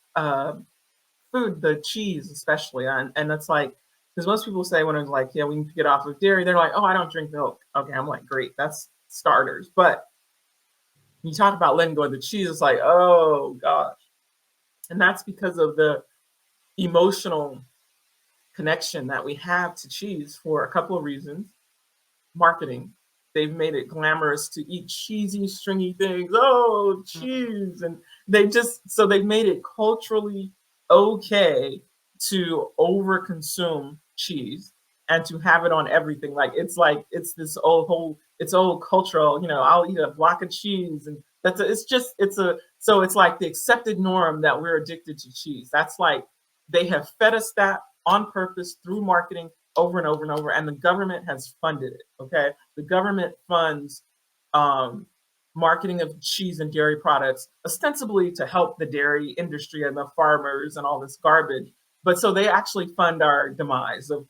food, the cheese especially, and that's like, because most people say when I was like, yeah, we need to get off of dairy, they're like, oh, I don't drink milk. Okay, I'm like, great, that's starters. But when you talk about letting go of the cheese, it's like, oh gosh, and that's because of the emotional connection that we have to cheese for a couple of reasons. Marketing. They've made it glamorous to eat cheesy, stringy things. Oh, cheese. And they've made it culturally okay to overconsume cheese and to have it on everything. It's this it's old cultural, I'll eat a block of cheese. And so it's like the accepted norm that we're addicted to cheese. That's like, they have fed us that on purpose through marketing over and over and over, and the government has funded it. Okay, the government funds um, marketing of cheese and dairy products, ostensibly to help the dairy industry and the farmers and all this garbage. But so they actually fund our demise of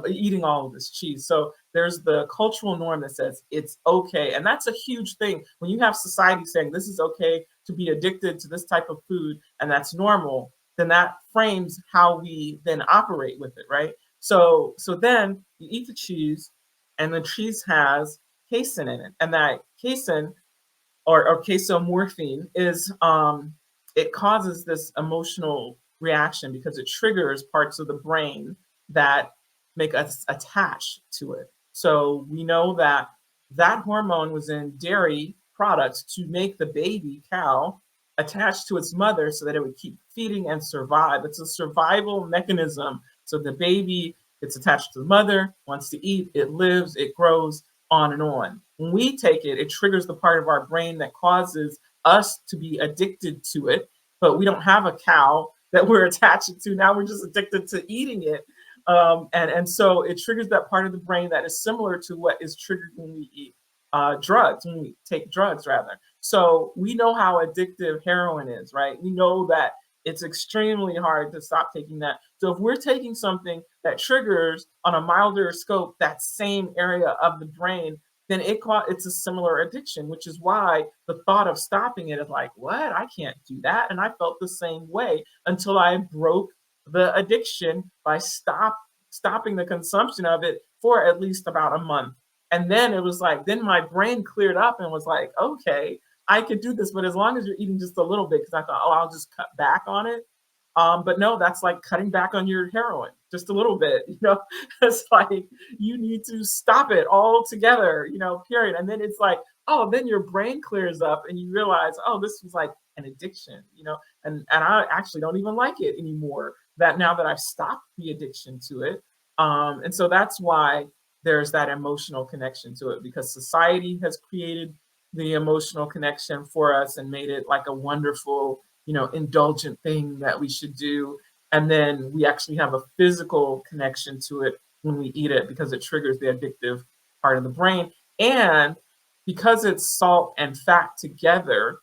eating all of this cheese. So there's the cultural norm that says it's okay. And that's a huge thing. When you have society saying this is okay to be addicted to this type of food and that's normal, then that frames how we then operate with it, right? So then you eat the cheese, and the cheese has casein in it. And that casein or casomorphine is it causes this emotional reaction because it triggers parts of the brain that make us attach to it. So we know that that hormone was in dairy products to make the baby cow attached to its mother so that it would keep feeding and survive. It's a survival mechanism. So the baby gets attached to the mother, wants to eat, it lives, it grows, on and on. When we take it, it triggers the part of our brain that causes us to be addicted to it, but we don't have a cow that we're attaching to. Now we're just addicted to eating it. And so it triggers that part of the brain that is similar to what is triggered when we eat drugs, when we take drugs, rather. So we know how addictive heroin is, right? We know that it's extremely hard to stop taking that. So if we're taking something that triggers on a milder scope that same area of the brain, then it's a similar addiction, which is why the thought of stopping it is like, what? I can't do that. And I felt the same way until I broke the addiction by stopping the consumption of it for at least about a month. And then it was like, then my brain cleared up and was like, okay, I could do this, but as long as you're eating just a little bit, because I thought, oh, I'll just cut back on it. But no, that's like cutting back on your heroin just a little bit, it's like you need to stop it altogether, period. And then it's like, oh, then your brain clears up and you realize, oh, this was like an addiction, and I actually don't even like it anymore that now that I've stopped the addiction to it. And so that's why there's that emotional connection to it, because society has created the emotional connection for us and made it like a wonderful, indulgent thing that we should do. And then we actually have a physical connection to it when we eat it because it triggers the addictive part of the brain. And because it's salt and fat together,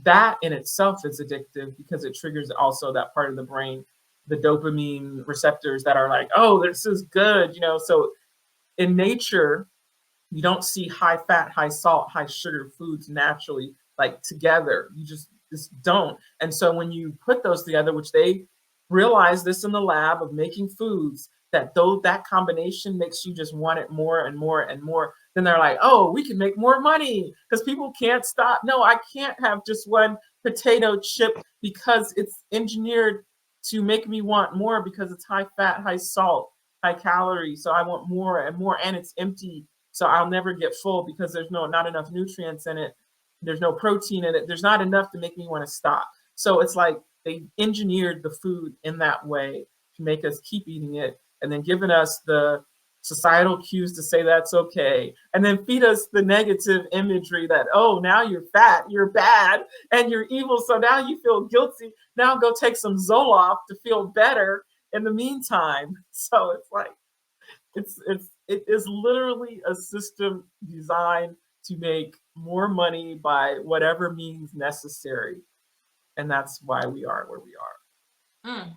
that in itself is addictive because it triggers also that part of the brain, the dopamine receptors that are like, oh, this is good, So in nature, you don't see high fat, high salt, high sugar foods naturally like together. You just don't. And so when you put those together, which they realize this in the lab of making foods, that though that combination makes you just want it more and more and more, then they're like, oh, we can make more money because people can't stop. No, I can't have just one potato chip because it's engineered to make me want more because it's high fat, high salt, high calorie. So I want more and more, and it's empty. So I'll never get full because there's not enough nutrients in it. There's no protein in it. There's not enough to make me want to stop. So it's like they engineered the food in that way to make us keep eating it, and then giving us the societal cues to say that's okay, and then feed us the negative imagery that, oh, now you're fat, you're bad, and you're evil. So now you feel guilty. Now go take some Zoloft to feel better in the meantime. So it's like, it is literally a system designed to make more money by whatever means necessary. And that's why we are where we are.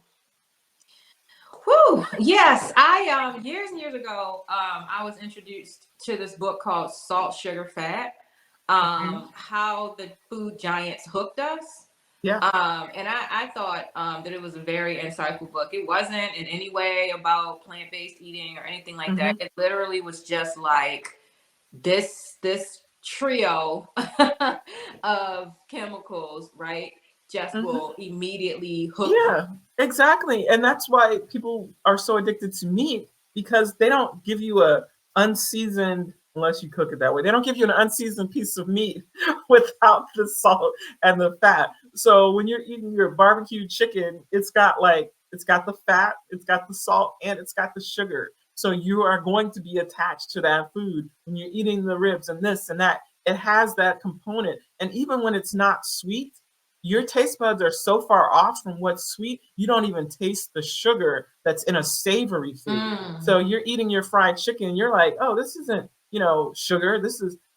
Whew. Yes, I years and years ago, I was introduced to this book called Salt, Sugar, Fat. How the food giants hooked us. Yeah. And I thought that it was a very insightful book. It wasn't in any way about plant-based eating or anything like that. It literally was just like this trio of chemicals, right? Just will immediately hook. Yeah, exactly. And that's why people are so addicted to meat, because they don't give you a unseasoned, unless you cook it that way, they don't give you an unseasoned piece of meat without the salt and the fat. So when you're eating your barbecue chicken, it's got the fat, it's got the salt, and it's got the sugar. So you are going to be attached to that food when you're eating the ribs and this and that. It has that component. And even when it's not sweet, your taste buds are so far off from what's sweet, you don't even taste the sugar that's in a savory food. So you're eating your fried chicken, and you're like, oh, this isn't, sugar.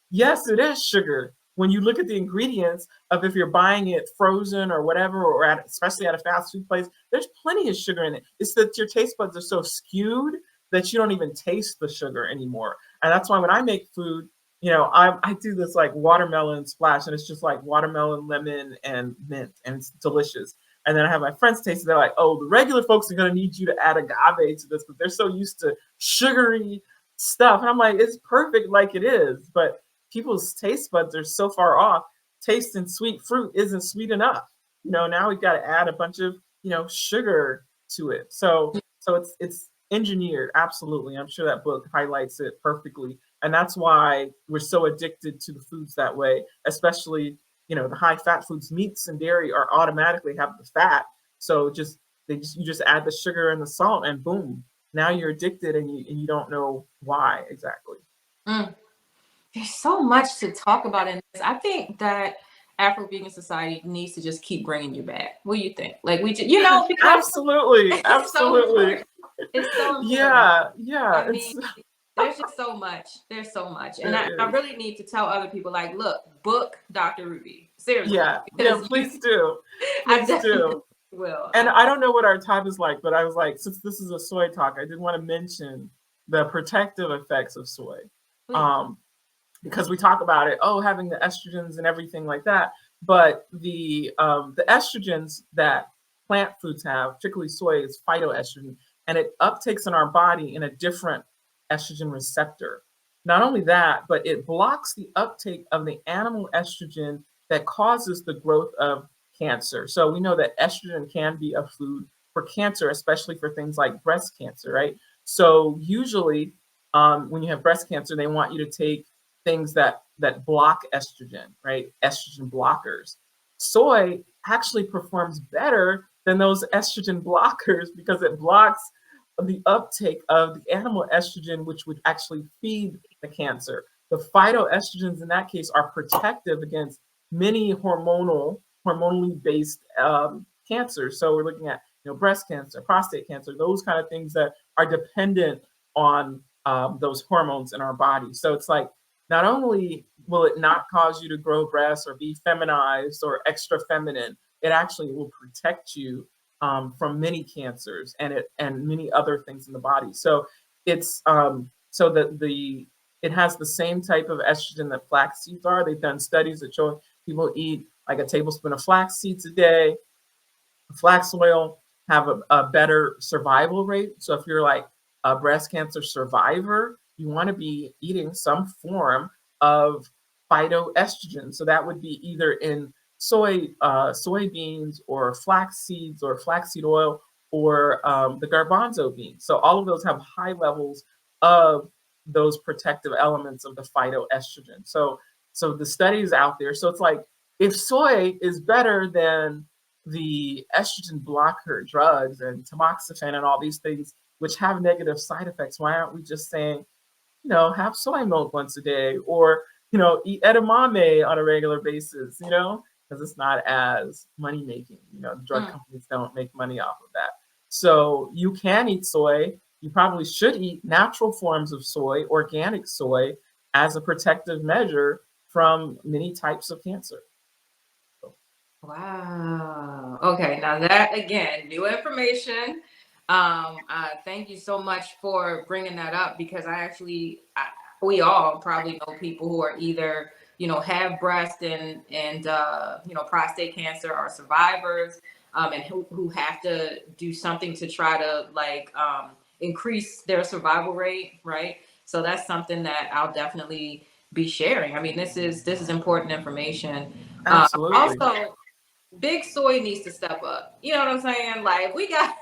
Yes, it is sugar. When you look at the ingredients of if you're buying it frozen or whatever, or especially at a fast food place, there's plenty of sugar in it. It's that your taste buds are so skewed that you don't even taste the sugar anymore. And that's why when I make food, I do this like watermelon splash, and it's just like watermelon, lemon, and mint, and it's delicious. And then I have my friends taste it. They're like, oh, the regular folks are going to need you to add agave to this, but they're so used to sugary stuff. And I'm like, it's perfect like it is, but people's taste buds are so far off. Tasting sweet fruit isn't sweet enough. Now we've got to add a bunch of, sugar to it. So it's engineered, absolutely. I'm sure that book highlights it perfectly. And that's why we're so addicted to the foods that way, especially, the high fat foods. Meats and dairy are automatically have the fat. So you just add the sugar and the salt and boom, now you're addicted and you don't know why exactly. Mm. There's so much to talk about in this. I think that Afro-Vegan society needs to just keep bringing you back. What do you think? Like we just, because Absolutely, it's so absolutely. important. It's so important. Yeah, I mean, there's just so much. There's so much. And there I is. really need to tell other people, like, look, book Dr. Ruby. Seriously. Yeah, please do. I Please definitely do. will. And I don't know what our time is like, but I was like, since this is a soy talk, I did want to mention the protective effects of soy. Please. Um, because we talk about it, having the estrogens and everything like that. But the estrogens that plant foods have, particularly soy, is phytoestrogen, and it uptakes in our body in a different estrogen receptor. Not only that, but it blocks the uptake of the animal estrogen that causes the growth of cancer. So we know that estrogen can be a food for cancer, especially for things like breast cancer, right? So usually, when you have breast cancer, they want you to take things that block estrogen, right? Estrogen blockers. Soy actually performs better than those estrogen blockers because it blocks the uptake of the animal estrogen, which would actually feed the cancer. The phytoestrogens in that case are protective against many hormonally based cancers. So we're looking at breast cancer, prostate cancer, those kind of things that are dependent on those hormones in our body. So it's like not only will it not cause you to grow breasts or be feminized or extra feminine, it actually will protect you from many cancers and many other things in the body. So it's so that it has the same type of estrogen that flax seeds are. They've done studies that show people eat like a tablespoon of flax seeds a day, flax oil, have a better survival rate. So if you're like a breast cancer survivor, you want to be eating some form of phytoestrogen. So that would be either in soybeans or flax seeds or flaxseed oil or the garbanzo beans. So all of those have high levels of those protective elements of the phytoestrogen. So the studies out there. So it's like if soy is better than the estrogen blocker drugs and tamoxifen and all these things which have negative side effects, why aren't we just saying, have soy milk once a day or, eat edamame on a regular basis, because it's not as money making. Drug companies don't make money off of that. So you can eat soy. You probably should eat natural forms of soy, organic soy, as a protective measure from many types of cancer. Wow. Okay. Now that again, new information. Thank you so much for bringing that up because we all probably know people who are either have breast and prostate cancer or survivors, and who have to do something to try to like increase their survival rate, right? So that's something that I'll definitely be sharing. I mean, this is important information. Absolutely. Also, Big Soy needs to step up. You know what I'm saying? Like if we got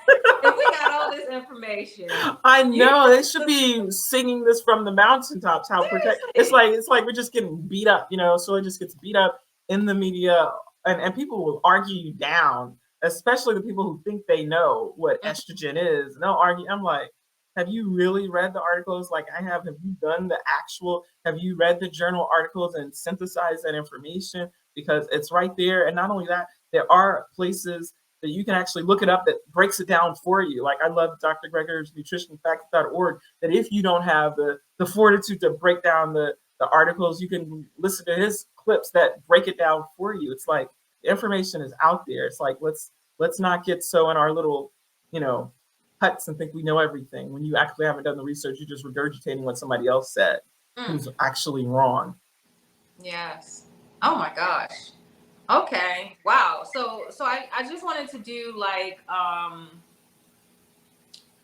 all this information, I you know they should be singing this from the mountaintops. How protect? seriously. It's like we're just getting beat up. So it just gets beat up in the media, and people will argue you down, especially the people who think they know what estrogen is. And they'll argue. I'm like, have you really read the articles? Like I have. Have you done the actual? Have you read the journal articles and synthesized that information? Because it's right there. And not only that, there are places that you can actually look it up that breaks it down for you. Like I love Dr. Greger's nutritionfacts.org, that if you don't have the fortitude to break down the articles, you can listen to his clips that break it down for you. It's like the information is out there. It's like let's not get so in our little, huts and think we know everything. When you actually haven't done the research, you're just regurgitating what somebody else said who's actually wrong. Yes. Oh my gosh. Okay. Wow. So I just wanted to do like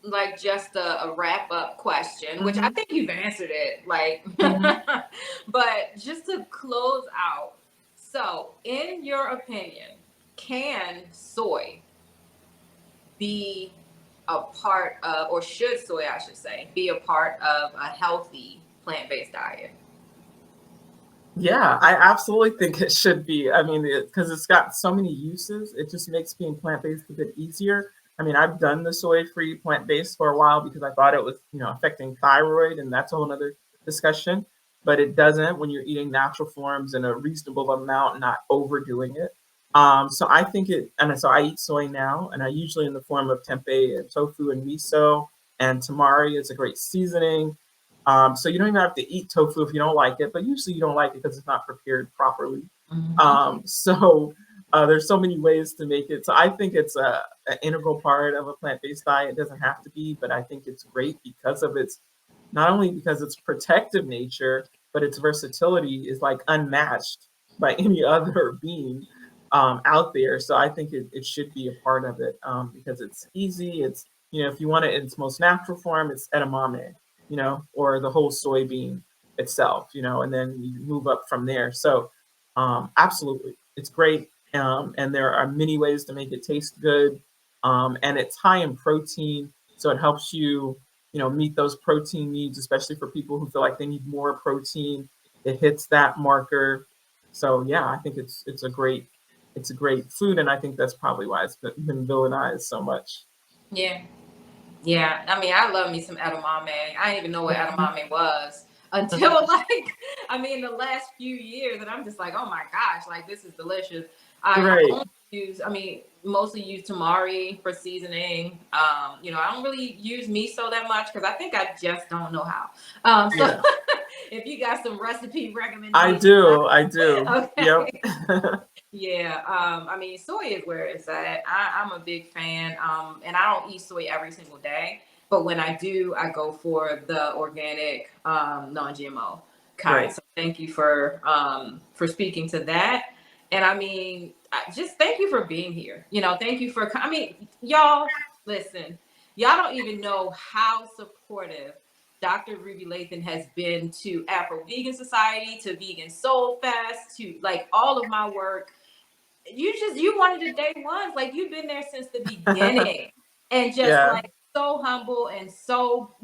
like just a wrap up question, which I Mhm, think you've answered it, like, mhm. but just to close out. So, in your opinion, can soy be a part of, or should soy, I should say, be a part of a healthy plant based diet? Yeah, I absolutely think it should be. I mean, because it's got so many uses, it just makes being plant-based a bit easier. I mean, I've done the soy-free plant-based for a while because I thought it was, affecting thyroid, and that's a whole other discussion. But it doesn't when you're eating natural forms in a reasonable amount, not overdoing it. So I think and so I eat soy now, and I usually in the form of tempeh and tofu and miso, and tamari is a great seasoning. So you don't even have to eat tofu if you don't like it, but usually you don't like it because it's not prepared properly. Mhm. So there's so many ways to make it. So I think it's an integral part of a plant-based diet. It doesn't have to be, but I think it's great because of its not only because its protective nature, but its versatility is like unmatched by any other being out there. So I think it should be a part of it because it's easy. It's if you want it in its most natural form, it's edamame, or the whole soybean itself, and then you move up from there. So absolutely, it's great, and there are many ways to make it taste good, and it's high in protein, so it helps you meet those protein needs, especially for people who feel like they need more protein. It hits that marker. So yeah, I think it's a great food, and I think that's probably why it's been villainized so much. Yeah. Yeah, I mean, I love me some edamame. I didn't even know what Mhm. edamame was until like, I mean, the last few years, and I'm just like, oh my gosh, like this is delicious. I Right. only use, I mean, mostly use tamari for seasoning. I don't really use miso that much because I think I just don't know how. So Yeah. if you got some recipe I recommendations, do. I do. Yep. okay. Yeah, I mean, soy is where it's at. I'm a big fan, and I don't eat soy every single day, but when I do, I go for the organic, non-GMO kind. Right. So thank you for speaking to that, and I mean, just thank you for being here. Thank you for. I mean, y'all, listen, y'all don't even know how supportive Dr. Ruby Lathan has been to Afro-Vegan Society, to Vegan Soul Fest, to like all of my work. You one of the day ones, like you've been there since the beginning, and just Yeah. like so humble and so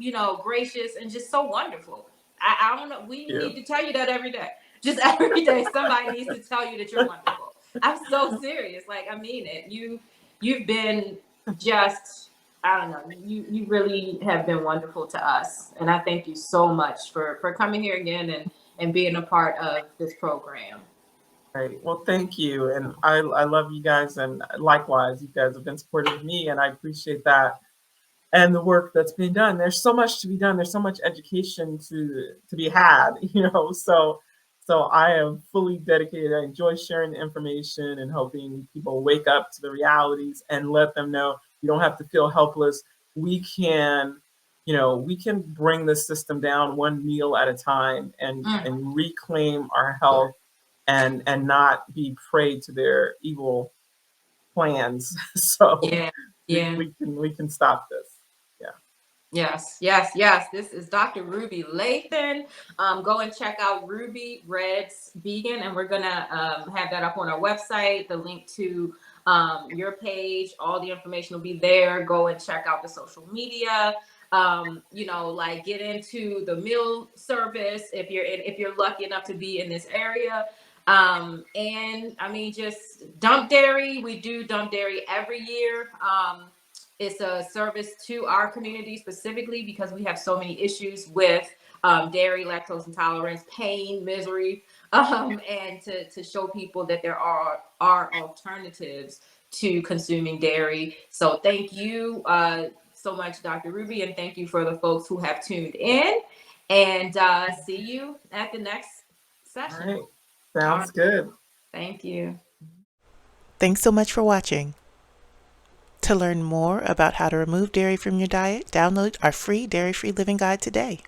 gracious and just so wonderful. I don't know, we need You. to tell you that every day. Just every day somebody needs to tell you that you're wonderful. I'm so serious, like I mean it. You've been just, I don't know, you really have been wonderful to us, and I thank you so much for coming here again and being a part of this program. Right. Well, thank you. And I love you guys. And likewise, you guys have been supportive of me, and I appreciate that and the work that's being done. There's so much to be done. There's so much education to be had, So I am fully dedicated. I enjoy sharing the information and helping people wake up to the realities and let them know you don't have to feel helpless. We can, we can bring the system down one meal at a time Mm, and reclaim our health and not be prey to their evil plans. So yeah, we, yeah. we can we can stop this. Yeah. Yes, yes, yes. This is Dr. Ruby Lathan. Go and check out Ruby Red's Vegan, and we're gonna have that up on our website. The link to your page, all the information will be there. Go and check out the social media. Like get into the meal service if you're lucky enough to be in this area. And I mean, just dump dairy. We do dump dairy every year. It's a service to our community specifically because we have so many issues with dairy, lactose intolerance, pain, misery, and to show people that there are alternatives to consuming dairy. So thank you so much, Dr. Ruby, and thank you for the folks who have tuned in. And see you at the next All session. right. All right. Sounds good. Thank you. Thanks so much for watching. To learn more about how to remove dairy from your diet, download our free Dairy-Free Living Guide today.